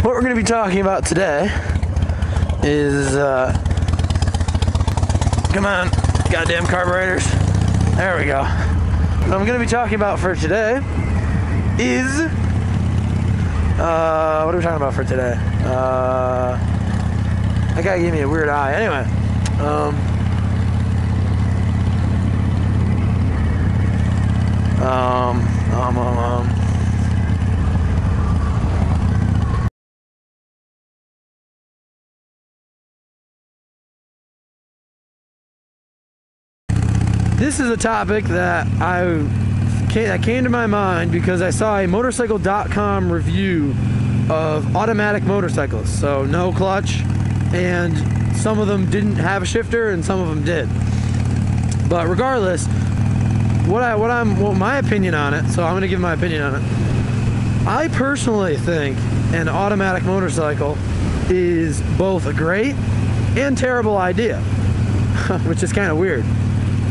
What we're going to be talking about today is, come on, goddamn carburetors. There we go. What I'm going to be talking about for today is, what are we talking about for today? That guy gave me a weird eye. Anyway, this is a topic that came to my mind because I saw a motorcycle.com review of automatic motorcycles. So no clutch, and some of them didn't have a shifter and some of them did. But regardless, my opinion on it, so I'm going to give my opinion on it. I personally think an automatic motorcycle is both a great and terrible idea, which is kind of weird.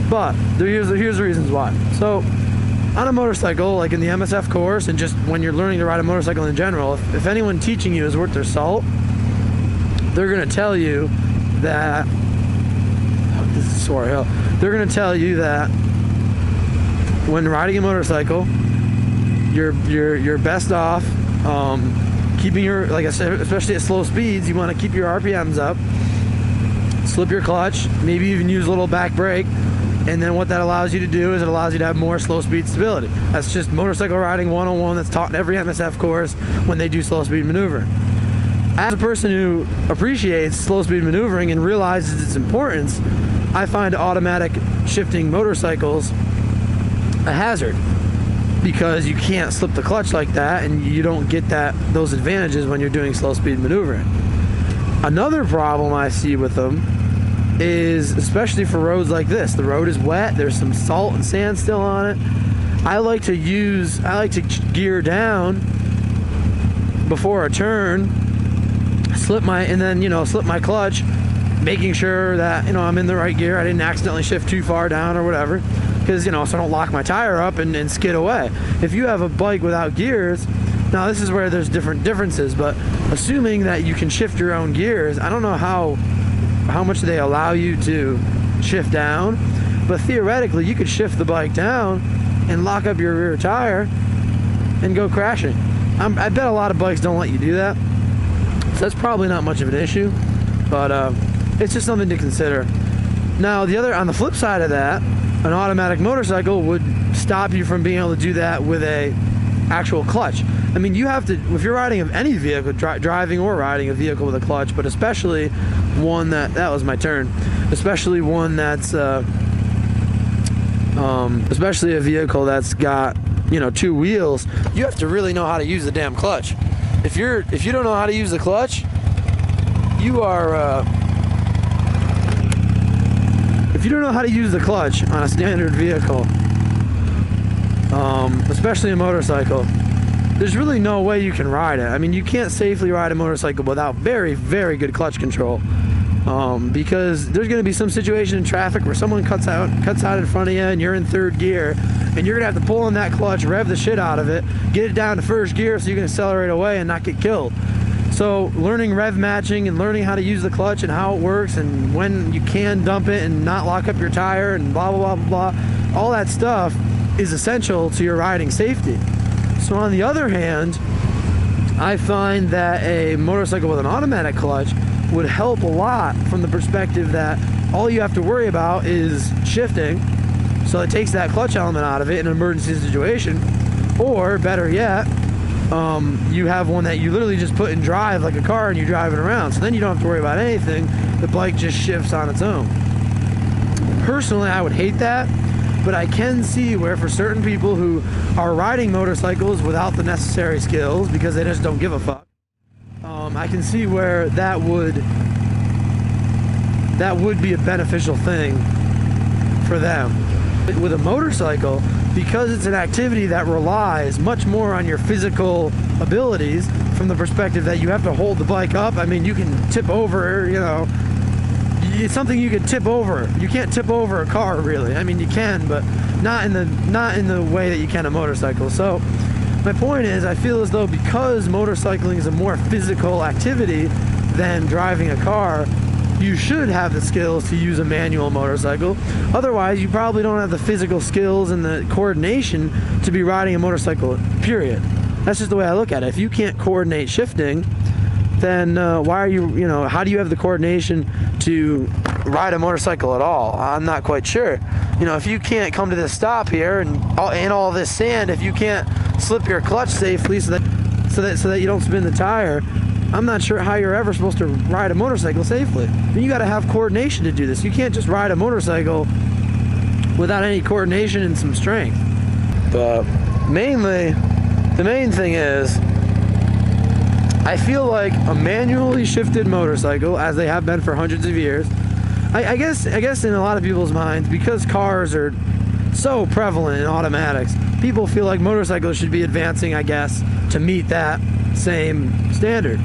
But here's the reasons why. So on a motorcycle, like in the MSF course, and just when you're learning to ride a motorcycle in general, if anyone teaching you is worth their salt, they're going to tell you that, this is Soar Hill, they're going to tell you that when riding a motorcycle, you're best off keeping your, like I said, especially at slow speeds, you want to keep your RPMs up, slip your clutch, maybe even use a little back brake. And then what that allows you to do is it allows you to have more slow speed stability. That's just motorcycle riding 101 that's taught in every MSF course when they do slow speed maneuvering. As a person who appreciates slow speed maneuvering and realizes its importance, I find automatic shifting motorcycles a hazard because you can't slip the clutch like that and you don't get those advantages when you're doing slow speed maneuvering. Another problem I see with them is, especially for roads like this, the road is wet, there's some salt and sand still on it. I like to gear down before a turn, slip my clutch, making sure that, I'm in the right gear, I didn't accidentally shift too far down or whatever, because, so I don't lock my tire up and skid away. If you have a bike without gears, now this is where there's differences, but assuming that you can shift your own gears, I don't know how much they allow you to shift down, but theoretically you could shift the bike down and lock up your rear tire and go crashing. I bet a lot of bikes don't let you do that, so that's probably not much of an issue, but it's just something to consider. Now on the flip side of that, an automatic motorcycle would stop you from being able to do that with a actual clutch. I mean, you have to, if you're riding any vehicle, driving or riding a vehicle with a clutch, but especially one that was my turn, especially one that's especially a vehicle that's got, two wheels, you have to really know how to use the damn clutch. If you don't know how to use the clutch, you are if you don't know how to use the clutch on a standard vehicle, especially a motorcycle, there's really no way you can ride it. I mean, you can't safely ride a motorcycle without very, very good clutch control, because there's going to be some situation in traffic where someone cuts out in front of you and you're in third gear, and you're going to have to pull on that clutch, rev the shit out of it, get it down to first gear so you can accelerate away and not get killed. So learning rev matching and learning how to use the clutch and how it works and when you can dump it and not lock up your tire and blah, blah, blah, blah, all that stuff is essential to your riding safety. So on the other hand, I find that a motorcycle with an automatic clutch would help a lot from the perspective that all you have to worry about is shifting, so it takes that clutch element out of it in an emergency situation. Or better yet, you have one that you literally just put in drive like a car and you drive it around, so then you don't have to worry about anything. The bike just shifts on its own. Personally, I would hate that, but I can see where for certain people who are riding motorcycles without the necessary skills because they just don't give a fuck, I can see where that would be a beneficial thing for them. With a motorcycle, because it's an activity that relies much more on your physical abilities from the perspective that you have to hold the bike up. I mean, you can tip over, it's something you can tip over. You can't tip over a car, really. I mean, you can, but not in the way that you can a motorcycle. So My point is, I feel as though because motorcycling is a more physical activity than driving a car, you should have the skills to use a manual motorcycle. Otherwise, you probably don't have the physical skills and the coordination to be riding a motorcycle, period. That's just the way I look at it. If you can't coordinate shifting, then why are you, how do you have the coordination to ride a motorcycle at all? I'm not quite sure. If you can't come to this stop here and in all this sand, if you can't slip your clutch safely so that you don't spin the tire, I'm not sure how you're ever supposed to ride a motorcycle safely. You got to have coordination to do this. You can't just ride a motorcycle without any coordination and some strength. But mainly, the main thing is, I feel like a manually shifted motorcycle, as they have been for hundreds of years, I guess in a lot of people's minds, because cars are so prevalent in automatics, people feel like motorcycles should be advancing, I guess, to meet that same standard.